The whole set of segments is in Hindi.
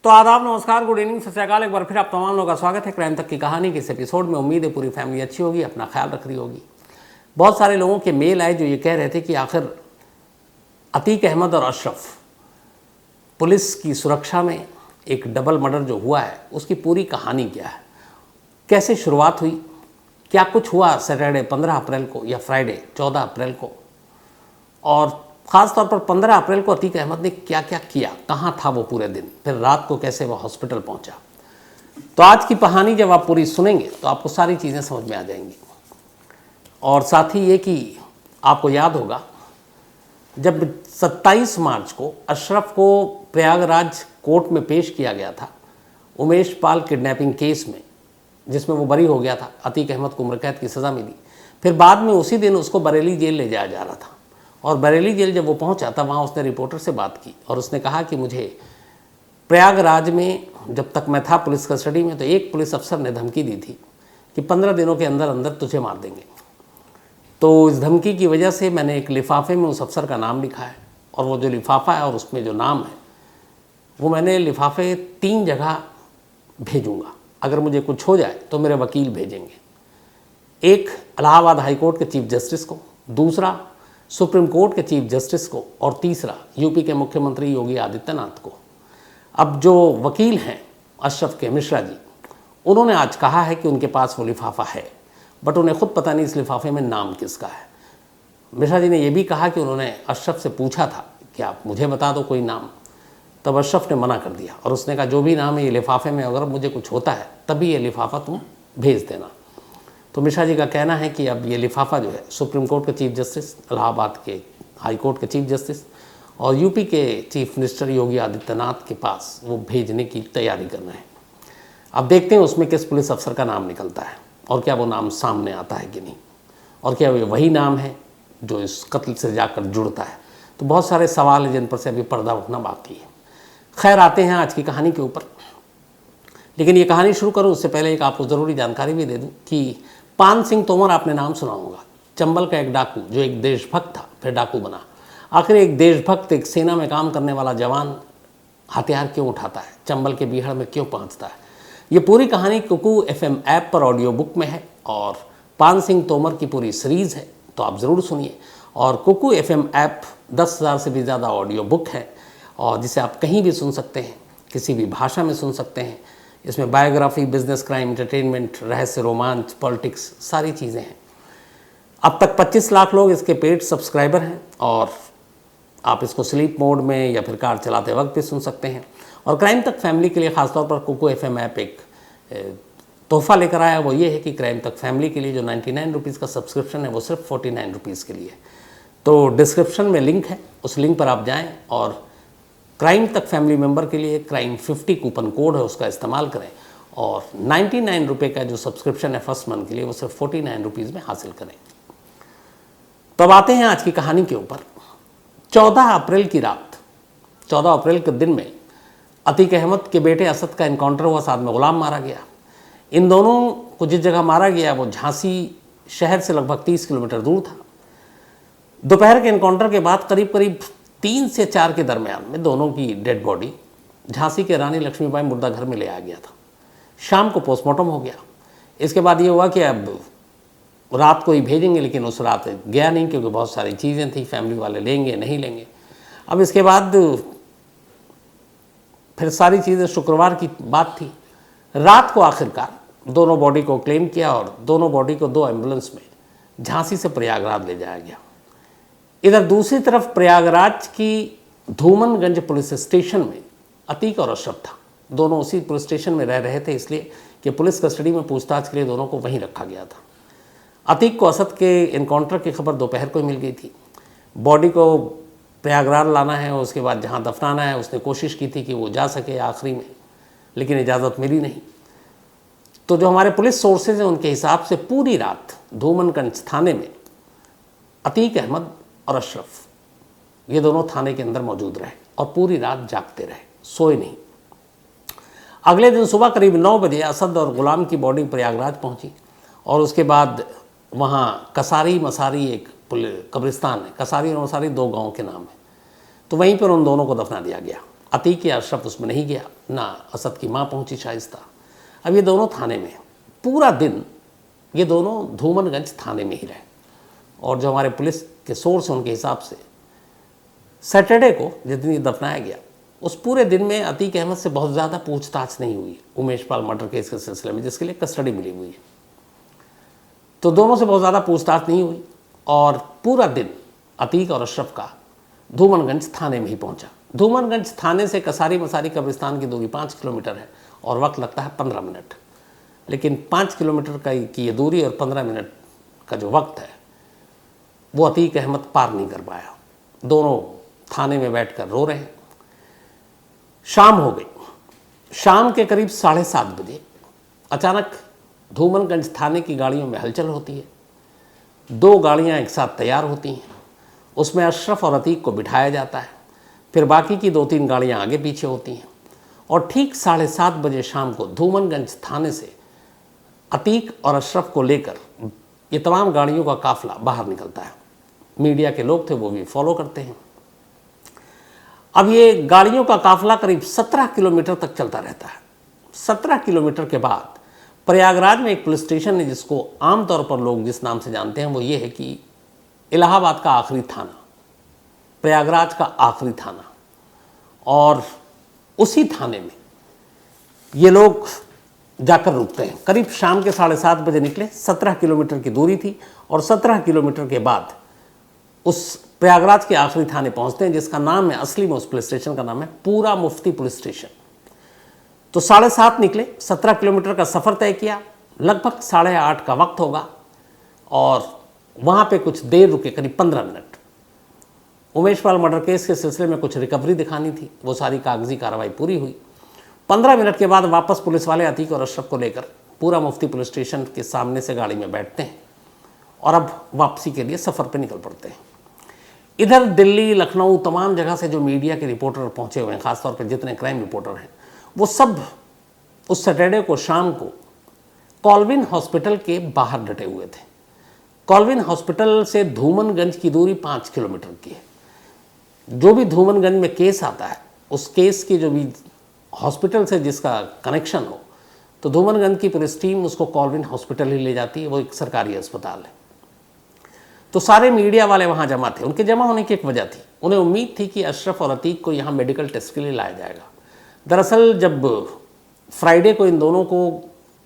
तो आदाब, नमस्कार, गुड इवनिंग, सत श्री अकाल। एक बार फिर आप तमाम लोगों का स्वागत है क्राइम तक की कहानी के इस एपिसोड में। उम्मीद है पूरी फैमिली अच्छी होगी, अपना ख्याल रख रही होगी। बहुत सारे लोगों के मेल आए जो ये कह रहे थे कि आखिर अतीक अहमद और अशरफ पुलिस की सुरक्षा में एक डबल मर्डर जो हुआ है उसकी पूरी कहानी क्या है, कैसे शुरुआत हुई, क्या कुछ हुआ सैटरडे 15 अप्रैल को या फ्राइडे 14 अप्रैल को, और ख़ास तौर पर 15 अप्रैल को अतीक अहमद ने क्या क्या किया, कहाँ था वो पूरे दिन, फिर रात को कैसे वो हॉस्पिटल पहुँचा। तो आज की कहानी जब आप पूरी सुनेंगे तो आपको सारी चीज़ें समझ में आ जाएंगी। और साथ ही ये कि आपको याद होगा जब 27 मार्च को अशरफ को प्रयागराज कोर्ट में पेश किया गया था उमेश पाल किडनैपिंग केस में, जिसमें वो बरी हो गया था, अतीक अहमद को उम्र कैद की सज़ा मिली। फिर बाद में उसी दिन उसको बरेली जेल ले जाया जा रहा था, और बरेली जेल जब वो पहुंचा तब वहाँ उसने रिपोर्टर से बात की और उसने कहा कि मुझे प्रयागराज में जब तक मैं था पुलिस कस्टडी में तो एक पुलिस अफसर ने धमकी दी थी कि 15 दिनों के अंदर अंदर तुझे मार देंगे। तो इस धमकी की वजह से मैंने एक लिफाफे में उस अफसर का नाम लिखा है, और वो जो लिफाफा है और उसमें जो नाम है वो मैंने लिफाफे 3 जगह भेजूँगा। अगर मुझे कुछ हो जाए तो मेरे वकील भेजेंगे, एक इलाहाबाद हाई कोर्ट के चीफ जस्टिस को, दूसरा सुप्रीम कोर्ट के चीफ जस्टिस को, और तीसरा यूपी के मुख्यमंत्री योगी आदित्यनाथ को। अब जो वकील हैं अशरफ के, मिश्रा जी, उन्होंने आज कहा है कि उनके पास वो लिफाफा है, बट उन्हें खुद पता नहीं इस लिफाफे में नाम किसका है। मिश्रा जी ने यह भी कहा कि उन्होंने अशरफ से पूछा था कि आप मुझे बता दो कोई नाम, तब अशरफ ने मना कर दिया और उसने कहा जो भी नाम है ये लिफाफे में, अगर मुझे कुछ होता है तभी ये लिफाफा तुम भेज देना। तो मिश्रा जी का कहना है कि अब ये लिफाफा जो है सुप्रीम कोर्ट के चीफ जस्टिस, इलाहाबाद के हाई कोर्ट के चीफ जस्टिस और यूपी के चीफ मिनिस्टर योगी आदित्यनाथ के पास वो भेजने की तैयारी कर रहे हैं। अब देखते हैं उसमें किस पुलिस अफसर का नाम निकलता है और क्या वो नाम सामने आता है कि नहीं, और क्या ये वही नाम है जो इस कत्ल से जाकर जुड़ता है। तो बहुत सारे सवाल हैं जिन पर से अभी पर्दा उठना बाकी है। खैर, आते हैं आज की कहानी के ऊपर। लेकिन ये कहानी शुरू करूँ उससे पहले एक आपको ज़रूरी जानकारी भी दे दूँ कि पान सिंह तोमर आपने नाम सुना होगा, चंबल का एक डाकू जो एक देशभक्त था फिर डाकू बना। आखिर एक देशभक्त, एक सेना में काम करने वाला जवान हथियार क्यों उठाता है, चंबल के बीहड़ में क्यों पहुंचता है, ये पूरी कहानी कुकू FM ऐप पर ऑडियो बुक में है और पान सिंह तोमर की पूरी सीरीज़ है, तो आप ज़रूर सुनिए। और कुकू FM ऐप 10,000 से भी ज़्यादा ऑडियो बुक है और जिसे आप कहीं भी सुन सकते हैं, किसी भी भाषा में सुन सकते हैं। इसमें बायोग्राफी, बिजनेस, क्राइम, एंटरटेनमेंट, रहस्य, रोमांच, पॉलिटिक्स, सारी चीज़ें हैं। अब तक 25 लाख लोग इसके पेड सब्सक्राइबर हैं और आप इसको स्लीप मोड में या फिर कार चलाते वक्त भी सुन सकते हैं। और क्राइम तक फैमिली के लिए खासतौर पर कुकू FM ऐप एक तोहफा लेकर आया, वो ये है कि क्राइम तक फैमिली के लिए जो 99 रुपीज़ का सब्सक्रिप्शन है वो सिर्फ 49 रुपीज़ के लिए। तो डिस्क्रिप्शन में लिंक है, उस लिंक पर आप जाएँ और क्राइम तक फैमिली मेंबर के लिए क्राइम 50 कूपन कोड है, उसका इस्तेमाल करें और 99 रुपये का जो सब्सक्रिप्शन है फर्स्ट मंथ के लिए वो सिर्फ 49 रुपीज़ में हासिल करें। तो अब आते हैं आज की कहानी के ऊपर। 14 अप्रैल की रात, 14 अप्रैल के दिन में अतीक अहमद के बेटे असद का इनकाउंटर हुआ, साथ में गुलाम मारा गया। इन दोनों को जिस जगह मारा गया वो झांसी शहर से लगभग 30 किलोमीटर दूर था। दोपहर के इनकाउंटर के बाद करीब करीब 3 से 4 के दरमियान में दोनों की डेड बॉडी झांसी के रानी लक्ष्मीबाई मुर्दा घर में ले आया गया था। शाम को पोस्टमार्टम हो गया। इसके बाद ये हुआ कि अब रात को ही भेजेंगे, लेकिन उस रात गया नहीं क्योंकि बहुत सारी चीज़ें थी, फैमिली वाले लेंगे नहीं लेंगे। अब इसके बाद फिर सारी चीज़ें, शुक्रवार की बात थी, रात को आखिरकार दोनों बॉडी को क्लेम किया और दोनों बॉडी को 2 एम्बुलेंस में झांसी से प्रयागराज ले जाया गया। इधर दूसरी तरफ प्रयागराज की धूमनगंज पुलिस स्टेशन में अतीक और अशरफ था। दोनों उसी पुलिस स्टेशन में रह रहे थे, इसलिए कि पुलिस कस्टडी में पूछताछ के लिए दोनों को वहीं रखा गया था। अतीक को असद के इनकाउंटर की खबर दोपहर को ही मिल गई थी। बॉडी को प्रयागराज लाना है और उसके बाद जहां दफनाना है उसने कोशिश की थी कि वो जा सके आखिरी में, लेकिन इजाज़त मिली नहीं। तो जो हमारे पुलिस सोर्सेज हैं उनके हिसाब से पूरी रात धूमनगंज थाने में अतीक अहमद और अशरफ ये दोनों थाने के अंदर मौजूद रहे और पूरी रात जागते रहे, सोए नहीं। अगले दिन सुबह करीब 9 बजे असद और गुलाम की बॉडी प्रयागराज पहुंची और उसके बाद वहाँ कसारी मसारी एक कब्रिस्तान है, कसारी और मसारी 2 गांव के नाम है, तो वहीं पर उन दोनों को दफना दिया गया। अतीक या अशरफ उसमें नहीं गया, ना असद की माँ पहुंची शाइस्ता। अब ये दोनों थाने में, पूरा दिन ये दोनों धूमनगंज थाने में ही रहे। और जो हमारे पुलिस के सोर्स हैं उनके हिसाब से सैटरडे को जिस दिन दफनाया गया, उस पूरे दिन में अतीक अहमद से बहुत ज़्यादा पूछताछ नहीं हुई उमेश पाल मर्डर केस के सिलसिले में, जिसके लिए कस्टडी मिली हुई है। तो दोनों से बहुत ज़्यादा पूछताछ नहीं हुई और पूरा दिन अतीक और अशरफ का धूमनगंज थाने में ही पहुंचा। धूमनगंज थाने से कसारी मसारी कब्रिस्तान की दूरी 5 किलोमीटर है और वक्त लगता है 15 मिनट। लेकिन 5 किलोमीटर की ये दूरी और 15 मिनट का जो वक्त है वो अतीक अहमद पार नहीं कर पाया। दोनों थाने में बैठकर रो रहे हैं। शाम हो गई। शाम के करीब 7:30 बजे अचानक धूमनगंज थाने की गाड़ियों में हलचल होती है। 2 गाड़ियां एक साथ तैयार होती हैं, उसमें अशरफ और अतीक को बिठाया जाता है, फिर बाकी की 2-3 गाड़ियां आगे पीछे होती हैं और ठीक 7:30 बजे शाम को धूमनगंज थाने से अतीक और अशरफ को लेकर ये तमाम गाड़ियों का काफिला बाहर निकलता है। मीडिया के लोग थे वो भी फॉलो करते हैं। अब ये गाड़ियों का काफिला करीब 17 किलोमीटर तक चलता रहता है। 17 किलोमीटर के बाद प्रयागराज में एक पुलिस स्टेशन है जिसको आमतौर पर लोग जिस नाम से जानते हैं वो ये है कि इलाहाबाद का आखिरी थाना, प्रयागराज का आखिरी थाना। और उसी थाने में ये लोग जाकर रुकते हैं। करीब शाम के 7:30 बजे निकले। 17 किलोमीटर की दूरी थी और 17 किलोमीटर के बाद उस प्रयागराज के आखिरी थाने पहुंचते हैं जिसका नाम है, असली में उस पुलिस स्टेशन का नाम है पूरा मुफ्ती पुलिस स्टेशन। तो 7:30 निकले, 17 किलोमीटर का सफ़र तय किया। लगभग 8:30 का वक्त होगा और वहाँ पे कुछ देर रुके, करीब 15 minute. Umesh Pal murder case के सिलसिले में कुछ रिकवरी दिखानी थी, वो सारी कागजी कार्रवाई पूरी हुई। 15 मिनट के बाद वापस पुलिस वाले अतीक और अशरफ को लेकर पूरा मुफ्ती पुलिस स्टेशन के सामने से गाड़ी में बैठते हैं और अब वापसी के लिए सफ़र पर निकल पड़ते हैं। इधर दिल्ली, लखनऊ, तमाम जगह से जो मीडिया के रिपोर्टर पहुंचे हुए हैं, ख़ासतौर पर जितने क्राइम रिपोर्टर हैं, वो सब उस सैटरडे को शाम को कॉल्विन हॉस्पिटल के बाहर डटे हुए थे। कॉल्विन हॉस्पिटल से धूमनगंज की दूरी 5 किलोमीटर की है। जो भी धूमनगंज में केस आता है, उस केस की जो भी हॉस्पिटल से जिसका कनेक्शन हो, तो धूमनगंज की पुलिस टीम उसको कॉल्विन हॉस्पिटल ही ले जाती है। वो एक सरकारी अस्पताल है। तो सारे मीडिया वाले वहाँ जमा थे। उनके जमा होने की एक वजह थी, उन्हें उम्मीद थी कि अशरफ और अतीक को यहाँ मेडिकल टेस्ट के लिए लाया जाएगा। दरअसल जब फ्राइडे को इन दोनों को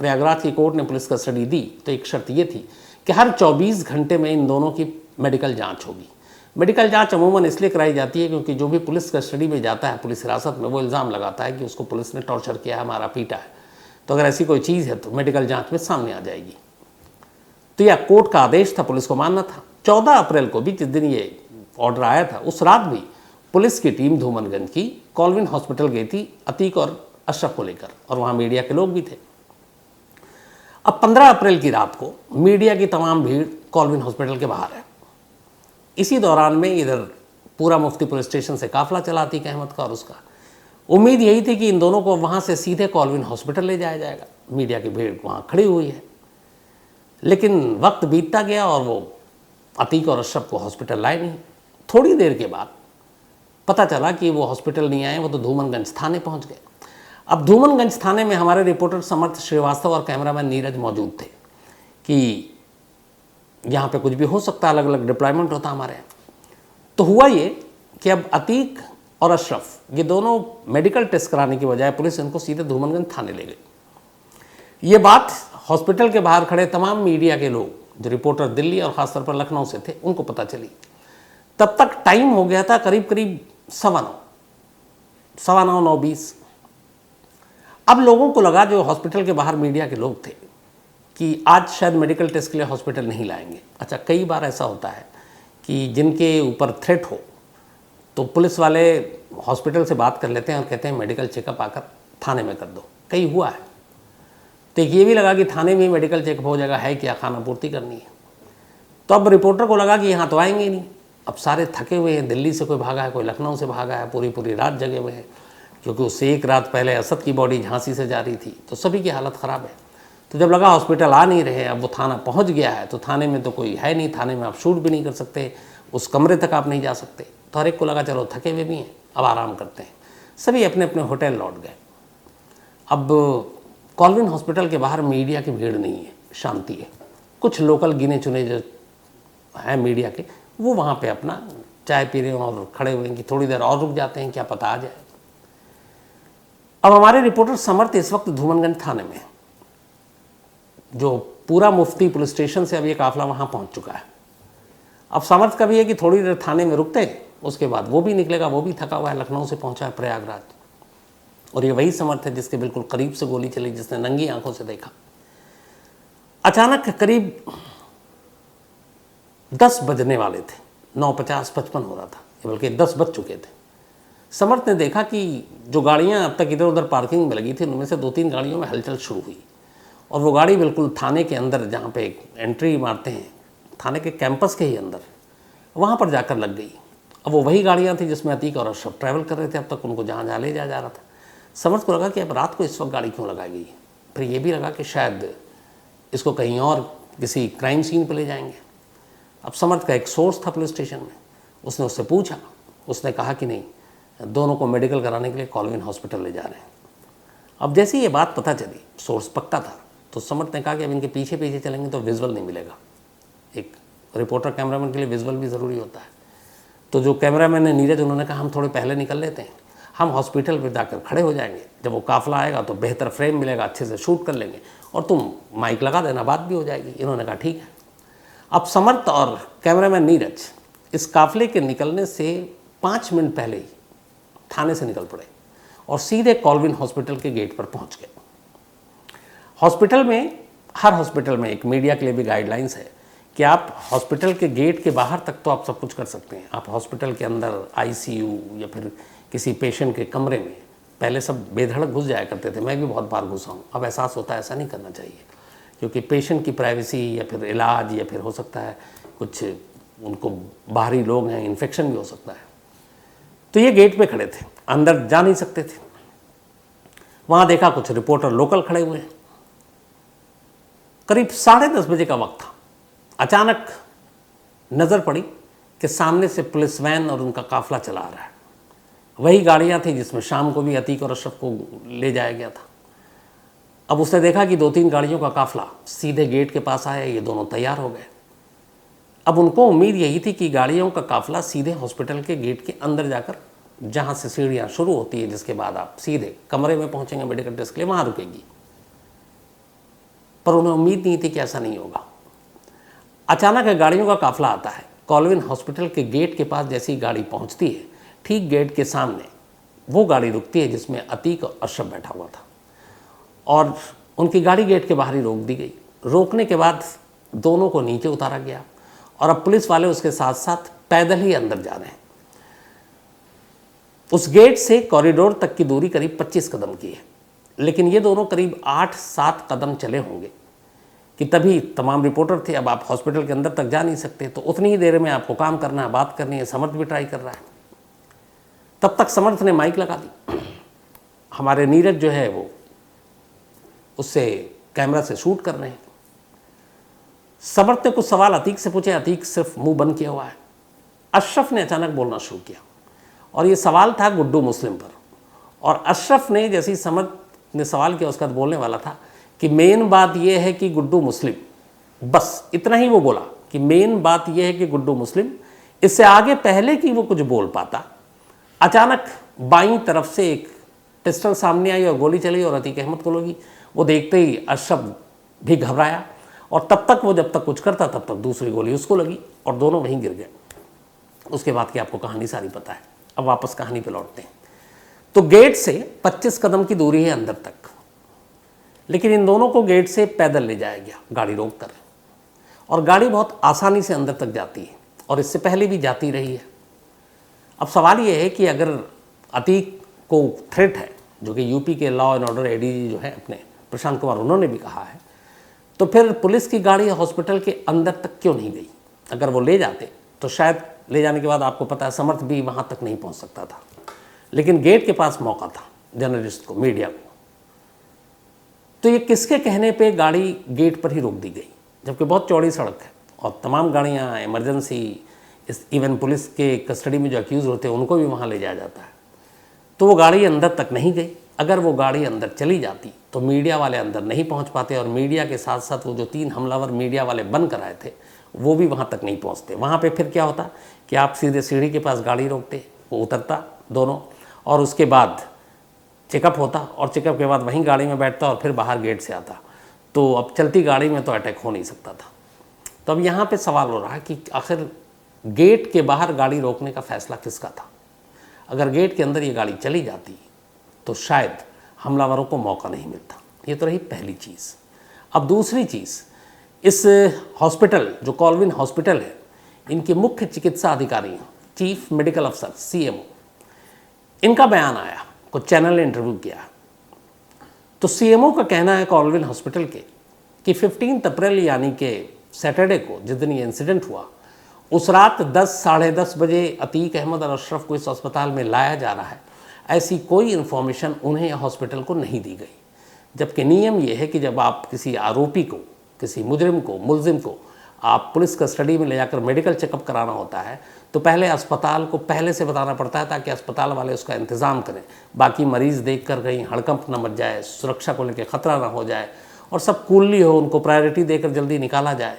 प्रयागराज की कोर्ट ने पुलिस कस्टडी दी तो एक शर्त ये थी कि हर 24 घंटे में इन दोनों की मेडिकल जांच होगी। मेडिकल जांच अमूमन इसलिए कराई जाती है क्योंकि जो भी पुलिस कस्टडी में जाता है पुलिस हिरासत में, वो इल्ज़ाम लगाता है कि उसको पुलिस ने टॉर्चर किया है, मारा पीटा है। तो अगर ऐसी कोई चीज़ है तो मेडिकल जाँच में सामने आ जाएगी। तो यह कोर्ट का आदेश था, पुलिस को मानना था। 14 अप्रैल को भी, जिस दिन ये ऑर्डर आया था, उस रात भी पुलिस की टीम धूमनगंज की कॉल्विन हॉस्पिटल गई थी अतीक और अशरफ को लेकर, और वहाँ मीडिया के लोग भी थे। अब 15 अप्रैल की रात को मीडिया की तमाम भीड़ कॉल्विन हॉस्पिटल के बाहर है। इसी दौरान में इधर पूरा मुफ्ती पुलिस स्टेशन से काफिला चला अतीक अहमद का और उसका। उम्मीद यही थी कि इन दोनों को वहाँ से सीधे कॉल्विन हॉस्पिटल ले जाया जाएगा। मीडिया की भीड़ वहाँ खड़ी हुई है। लेकिन वक्त बीतता गया और वो अतीक और अशरफ को हॉस्पिटल लाए नहीं। थोड़ी देर के बाद पता चला कि वो हॉस्पिटल नहीं आए, वो तो धूमनगंज थाने पहुंच गए। अब धूमनगंज थाने में हमारे रिपोर्टर समर्थ श्रीवास्तव और कैमरामैन नीरज मौजूद थे कि यहाँ पे कुछ भी हो सकता है, अलग अलग डिप्लॉयमेंट होता हमारे यहाँ। तो हुआ ये कि अब अतीक और अशरफ ये दोनों मेडिकल टेस्ट कराने की बजाय पुलिस इनको सीधे धूमनगंज थाने ले गई। ये बात हॉस्पिटल के बाहर खड़े तमाम मीडिया के लोग, जो रिपोर्टर दिल्ली और ख़ासतौर पर लखनऊ से थे, उनको पता चली। तब तक टाइम हो गया था करीब 9:15, 9:20। अब लोगों को लगा, जो हॉस्पिटल के बाहर मीडिया के लोग थे, कि आज शायद मेडिकल टेस्ट के लिए हॉस्पिटल नहीं लाएंगे। अच्छा, कई बार ऐसा होता है कि जिनके ऊपर थ्रेट हो तो पुलिस वाले हॉस्पिटल से बात कर लेते हैं और कहते हैं मेडिकल चेकअप आकर थाने में कर दो। कई हुआ है। तो ये भी लगा कि थाने में मेडिकल चेकअप हो जाएगा, है क्या, खाना पूर्ति करनी है। तो अब रिपोर्टर को लगा कि यहाँ तो आएंगे ही नहीं। अब सारे थके हुए हैं, दिल्ली से कोई भागा है, कोई लखनऊ से भागा है, पूरी रात जगे हुए हैं, क्योंकि उससे एक रात पहले असद की बॉडी झांसी से जा रही थी। तो सभी की हालत ख़राब है। तो जब लगा हॉस्पिटल आ नहीं रहे, अब वो थाना पहुंच गया है, तो थाने में तो कोई है नहीं, थाने में आप शूट भी नहीं कर सकते, उस कमरे तक आप नहीं जा सकते। तो हर एक को लगा चलो थके हुए भी हैं, अब आराम करते हैं। सभी अपने अपने होटल लौट गए। अब कॉल्विन हॉस्पिटल के बाहर मीडिया की भीड़ नहीं है, शांति है। कुछ लोकल गिने चुने जो हैं मीडिया के, वो वहाँ पे अपना चाय पी रहे हैं और खड़े हुए हैं कि थोड़ी देर और रुक जाते हैं, क्या पता आ जाए। अब हमारे रिपोर्टर समर्थ इस वक्त धूमनगंज थाने में, जो पूरा मुफ्ती पुलिस स्टेशन से अब ये काफिला वहाँ पहुँच चुका है। अब समर्थ का भी है कि थोड़ी देर थाने में रुकते हैं, उसके बाद वो भी निकलेगा, वो भी थका हुआ है, लखनऊ से पहुँचा है प्रयागराज। और ये वही समर्थ है जिसके बिल्कुल करीब से गोली चली, जिसने नंगी आंखों से देखा। अचानक करीब 10 बजने वाले थे, 9:50-55 हो रहा था, बल्कि 10 बज चुके थे। समर्थ ने देखा कि जो गाड़ियां अब तक इधर उधर पार्किंग में लगी थी, उनमें से 2-3 गाड़ियों में हलचल शुरू हुई और वो गाड़ी बिल्कुल थाने के अंदर, जहाँ पे एंट्री मारते हैं थाने के कैंपस के ही अंदर, वहाँ पर जाकर लग गई। अब वो वही गाड़ियाँ थी जिसमें अतीक और अशरफ ट्रैवल कर रहे थे, अब तक उनको जहाँ जहाँ ले जा रहा था। समर्थ को लगा कि अब रात को इस वक्त गाड़ी क्यों लगाई गई। फिर ये भी लगा कि शायद इसको कहीं और किसी क्राइम सीन पर ले जाएंगे। अब समर्थ का एक सोर्स था पुलिस स्टेशन में, उसने उससे पूछा, उसने कहा कि नहीं, दोनों को मेडिकल कराने के लिए कॉल्विन हॉस्पिटल ले जा रहे हैं। अब जैसे ये बात पता चली, सोर्स पक्का था, तो समर्थ ने कहा कि अब इनके पीछे पीछे चलेंगे तो विजुअल नहीं मिलेगा। एक रिपोर्टर कैमरामैन के लिए विजुअल भी ज़रूरी होता है। तो जो कैमरामैन है नीरज, उन्होंने कहा हम थोड़े पहले निकल लेते हैं, हम हॉस्पिटल पर जाकर खड़े हो जाएंगे, जब वो काफिला आएगा तो बेहतर फ्रेम मिलेगा, अच्छे से शूट कर लेंगे और तुम माइक लगा देना, बात भी हो जाएगी। इन्होंने कहा ठीक है। अब समर्थ और कैमरामैन नीरज इस काफिले के निकलने से 5 मिनट पहले ही थाने से निकल पड़े और सीधे कॉल्विन हॉस्पिटल के गेट पर पहुंच गए। हॉस्पिटल में, हर हॉस्पिटल में एक मीडिया के लिए भी गाइडलाइंस है कि आप हॉस्पिटल के गेट के बाहर तक तो आप सब कुछ कर सकते हैं। आप हॉस्पिटल के अंदर आईसीयू या फिर किसी पेशेंट के कमरे में पहले सब बेधड़क घुस जाया करते थे, मैं भी बहुत बार घुसा हूँ। अब एहसास होता है ऐसा नहीं करना चाहिए, क्योंकि पेशेंट की प्राइवेसी या फिर इलाज या फिर हो सकता है कुछ उनको बाहरी लोग हैं, इन्फेक्शन भी हो सकता है। तो ये गेट पे खड़े थे, अंदर जा नहीं सकते थे। वहाँ देखा कुछ रिपोर्टर लोकल खड़े हुए हैं। करीब 10:30 बजे का वक्त था। अचानक नज़र पड़ी कि सामने से पुलिस वैन और उनका काफिला चला आ रहा है। वही गाड़ियाँ थी जिसमें शाम को भी अतीक और अशरफ को ले जाया गया था। अब उसने देखा कि 2-3 गाड़ियों का काफिला सीधे गेट के पास आया, ये दोनों तैयार हो गए। अब उनको उम्मीद यही थी कि गाड़ियों का काफिला सीधे हॉस्पिटल के गेट के अंदर जाकर, जहाँ से सीढ़ियाँ शुरू होती है, जिसके बाद आप सीधे कमरे में पहुँचेंगे मेडिकल टेस्ट के लिए, वहाँ रुकेगी। पर उन्हें उम्मीद नहीं थी कि ऐसा नहीं होगा। अचानक गाड़ियों का काफिला आता है। कॉल्विन हॉस्पिटल के गेट के पास जैसी ही गाड़ी पहुँचती है, ठीक गेट के सामने वो गाड़ी रुकती है जिसमें अतीक और अशरफ बैठा हुआ था, और उनकी गाड़ी गेट के बाहर ही रोक दी गई। रोकने के बाद दोनों को नीचे उतारा गया और अब पुलिस वाले उसके साथ साथ पैदल ही अंदर जा रहे हैं। उस गेट से कॉरिडोर तक की दूरी करीब 25 कदम की है, लेकिन ये दोनों करीब 8-7 कदम चले होंगे कि तभी तमाम रिपोर्टर थे। अब आप हॉस्पिटल के अंदर तक जा नहीं सकते, तो उतनी ही देर में आपको काम करना है, बात करनी है। समर्थ भी ट्राई कर रहा है। तब तक समर्थ ने माइक लगा दी। हमारे नीरज जो है वो उससे कैमरा से शूट कर रहे हैं। समर्थ ने कुछ सवाल अतीक से पूछे, अतीक सिर्फ मुंह बंद किया हुआ है। अशरफ ने अचानक बोलना शुरू किया और ये सवाल था गुड्डू मुस्लिम पर। और अशरफ ने, जैसे ही समर्थ ने सवाल किया, उसका बोलने वाला था कि मेन बात यह है कि गुड्डू मुस्लिम, बस इतना ही वो बोला कि मेन बात यह है कि गुड्डू मुस्लिम। इससे आगे पहले कि वो कुछ बोल पाता, अचानक बाईं तरफ से एक पिस्टल सामने आई और गोली चली और अतीक अहमद को लगी। वो देखते ही अशरफ भी घबराया और तब तक वो जब तक कुछ करता तब तक दूसरी गोली उसको लगी और दोनों वहीं गिर गए। उसके बाद की आपको कहानी सारी पता है। अब वापस कहानी पे लौटते हैं। तो गेट से 25 कदम की दूरी है अंदर तक, लेकिन इन दोनों को गेट से पैदल ले जाया गया गाड़ी रोक कर, और गाड़ी बहुत आसानी से अंदर तक जाती है और इससे पहले भी जाती रही है। अब सवाल ये है कि अगर अतीक को थ्रेट है, जो कि यूपी के लॉ एंड ऑर्डर एडीजी जो है अपने प्रशांत कुमार, उन्होंने भी कहा है, तो फिर पुलिस की गाड़ी हॉस्पिटल के अंदर तक क्यों नहीं गई? अगर वो ले जाते तो शायद ले जाने के बाद आपको पता है समर्थ भी वहाँ तक नहीं पहुँच सकता था, लेकिन गेट के पास मौका था जर्नलिस्ट को, मीडिया को। तो ये किसके कहने पे गाड़ी गेट पर ही रोक दी गई, जबकि बहुत चौड़ी सड़क है और तमाम गाड़ियाँ, इमरजेंसी, इवन पुलिस के कस्टडी में जो अक्यूज़ होते हैं उनको भी वहाँ ले जाया जाता है। तो वो गाड़ी अंदर तक नहीं गई। अगर वो गाड़ी अंदर चली जाती तो मीडिया वाले अंदर नहीं पहुंच पाते, और मीडिया के साथ साथ वो जो 3 हमलावर मीडिया वाले बन कर आए थे वो भी वहाँ तक नहीं पहुँचते। वहाँ पे फिर क्या होता कि आप सीधे सीढ़ी के पास गाड़ी रोकते, वो उतरता दोनों, और उसके बाद चेकअप होता, और चेकअप के बाद वहीं गाड़ी में बैठता और फिर बाहर गेट से आता। तो अब चलती गाड़ी में तो अटैक हो नहीं सकता था। तो अब यहाँ पे सवाल हो रहा है कि आखिर गेट के बाहर गाड़ी रोकने का फैसला किसका था? अगर गेट के अंदर ये गाड़ी चली जाती तो शायद हमलावरों को मौका नहीं मिलता। ये तो रही पहली चीज़। अब दूसरी चीज़, इस हॉस्पिटल जो कॉलविन हॉस्पिटल है, इनके मुख्य चिकित्सा अधिकारी चीफ मेडिकल अफसर CMO, इनका बयान आया, कुछ चैनल ने इंटरव्यू किया। तो CMO का कहना है कॉलविन हॉस्पिटल के कि 15 अप्रैल यानी कि सैटरडे को जिस दिन ये इंसिडेंट हुआ, उस रात 10 साढ़े 10 बजे अतीक अहमद और अशरफ को इस अस्पताल में लाया जा रहा है, ऐसी कोई इन्फॉर्मेशन उन्हें या हॉस्पिटल को नहीं दी गई। जबकि नियम ये है कि जब आप किसी आरोपी को, किसी मुजरिम को, मुलजिम को आप पुलिस कस्टडी में ले जाकर मेडिकल चेकअप कराना होता है तो पहले अस्पताल को पहले से बताना पड़ता है, ताकि अस्पताल वाले उसका इंतज़ाम करें। बाकी मरीज़ देखकर कहीं हड़कंप न मच जाए, सुरक्षा को लेकर ख़तरा ना हो जाए, और सब कूलली हो, उनको प्रायोरिटी देकर जल्दी निकाला जाए।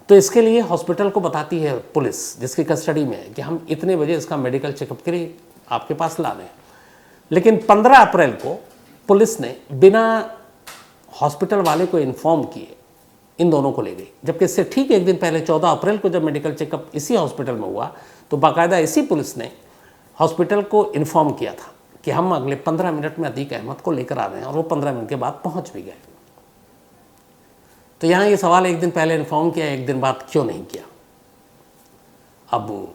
तो इसके लिए हॉस्पिटल को बताती है पुलिस, जिसकी कस्टडी में है, कि हम इतने बजे इसका मेडिकल चेकअप के लिए आपके पास ला लें। लेकिन 15 अप्रैल को पुलिस ने बिना हॉस्पिटल वाले को इन्फॉर्म किए इन दोनों को ले गई। जबकि इससे ठीक एक दिन पहले 14 अप्रैल को जब मेडिकल चेकअप इसी हॉस्पिटल में हुआ तो बाकायदा इसी पुलिस ने हॉस्पिटल को इन्फॉर्म किया था कि हम अगले 15 मिनट में अतीक अहमद को लेकर आ रहे हैं, और वो 15 मिनट के बाद पहुंच भी गए। तो यहाँ ये सवाल, एक दिन पहले इन्फॉर्म किया, एक दिन बाद क्यों नहीं किया? अब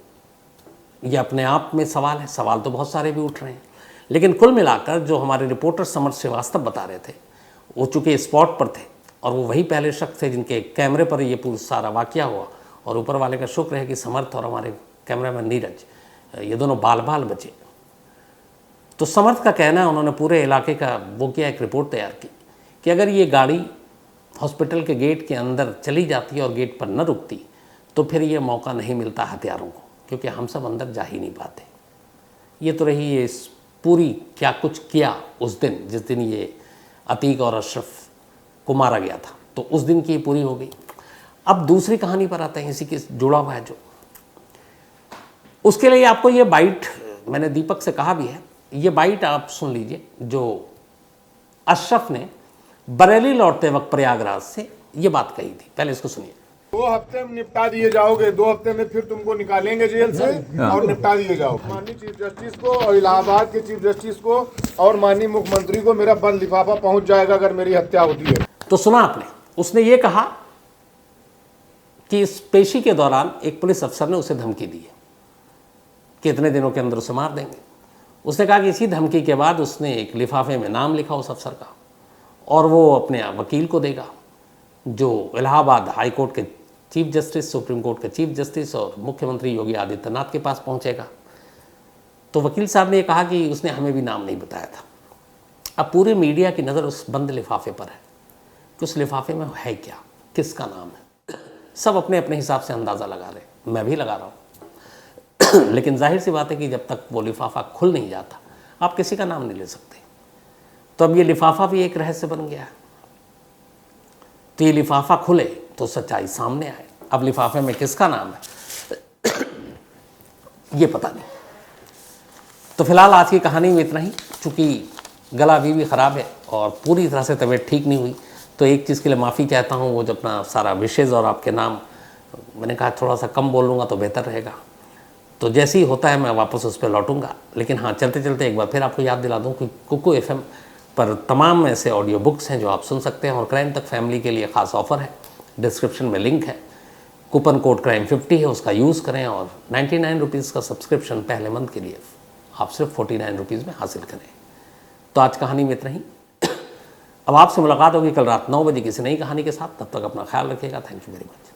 ये अपने आप में सवाल है, सवाल तो बहुत सारे भी उठ रहे हैं। लेकिन कुल मिलाकर जो हमारे रिपोर्टर समर श्रीवास्तव बता रहे थे, वो चूँकि स्पॉट पर थे और वो वही पहले शख्स थे जिनके कैमरे पर ये पूरा सारा वाकया हुआ, और ऊपर वाले का शुक्र है कि समर्थ और हमारे कैमरामैन नीरज, ये दोनों बाल बाल बचे। तो समर्थ का कहना है, उन्होंने पूरे इलाके का वो किया, एक रिपोर्ट तैयार की कि अगर ये गाड़ी हॉस्पिटल के गेट के अंदर चली जाती और गेट पर न रुकती तो फिर ये मौका नहीं मिलता हथियारों को, क्योंकि हम सब अंदर जा ही नहीं पाते। ये तो रही ये पूरी क्या कुछ किया उस दिन, जिस दिन ये अतीक और अशरफ को मारा गया था, तो उस दिन की पूरी हो गई। अब दूसरी कहानी पर आते हैं, इसी के जुड़ा हुआ है जो, उसके लिए आपको ये बाइट मैंने दीपक से कहा भी है, ये बाइट आप सुन लीजिए जो अशरफ ने बरेली लौटते वक्त प्रयागराज से ये बात कही थी। पहले इसको सुनिए। 2 हफ्ते में निपटा दिए जाओगे, 2 हफ्ते में फिर तुमको निकालेंगे जेल से और निपटा दिए जाओगे। माननीय चीफ जस्टिस को और इलाहाबाद के चीफ जस्टिस को और माननीय मुख्यमंत्री को मेरा बंद लिफाफा पहुंच जाएगा अगर मेरी हत्या होती है। तो सुना आपने, उसने ये कहा कि इस पेशी के दौरान एक पुलिस अफसर ने उसे धमकी दी है कि इतने दिनों के अंदर उसे मार देंगे। उसने कहा कि इसी धमकी के बाद उसने एक लिफाफे में नाम लिखा उस अफसर का, और वो अपने वकील को देगा जो इलाहाबाद हाई कोर्ट के चीफ जस्टिस, सुप्रीम कोर्ट के चीफ जस्टिस और मुख्यमंत्री योगी आदित्यनाथ के पास पहुंचेगा। तो वकील साहब ने कहा कि उसने हमें भी नाम नहीं बताया था। अब पूरे मीडिया की नज़र उस बंद लिफाफे पर है कि उस लिफाफे में है क्या, किसका नाम है। सब अपने अपने हिसाब से अंदाज़ा लगा रहे, मैं भी लगा रहा हूँ। लेकिन जाहिर सी बात है कि जब तक वो लिफाफा खुल नहीं जाता आप किसी का नाम नहीं ले सकते। तो अब ये लिफाफा भी एक रहस्य बन गया है। तो ये लिफाफा खुले तो सच्चाई सामने आए। अब लिफाफे में किसका नाम है ये पता नहीं। तो फिलहाल आज की कहानी में इतना ही। चूँकि गला अभी भी ख़राब है और पूरी तरह से तबीयत ठीक नहीं हुई, तो एक चीज़ के लिए माफ़ी चाहता हूँ, वो जो अपना सारा विशेज़ और आपके नाम मैंने कहा थोड़ा सा कम बोल लूँगा तो बेहतर रहेगा। तो जैसे ही होता है मैं वापस उस पर लौटूंगा। लेकिन हाँ, चलते चलते एक बार फिर आपको याद दिला दूँ कि कुकू FM पर तमाम ऐसे ऑडियो बुक्स हैं जो आप सुन सकते हैं, और क्राइम तक फैमिली के लिए ख़ास ऑफ़र है, डिस्क्रिप्शन में लिंक है। कूपन कोड crime50 है, उसका यूज़ करें और 99 रुपीज़ का सब्सक्रिप्शन पहले मंथ के लिए आप सिर्फ 49 रुपीज़ में हासिल करें। तो आज कहानी में इतना ही। अब आपसे मुलाकात होगी कल रात 9 बजे किसी नई कहानी के साथ। तब तक अपना ख्याल रखिएगा। Thank you very much.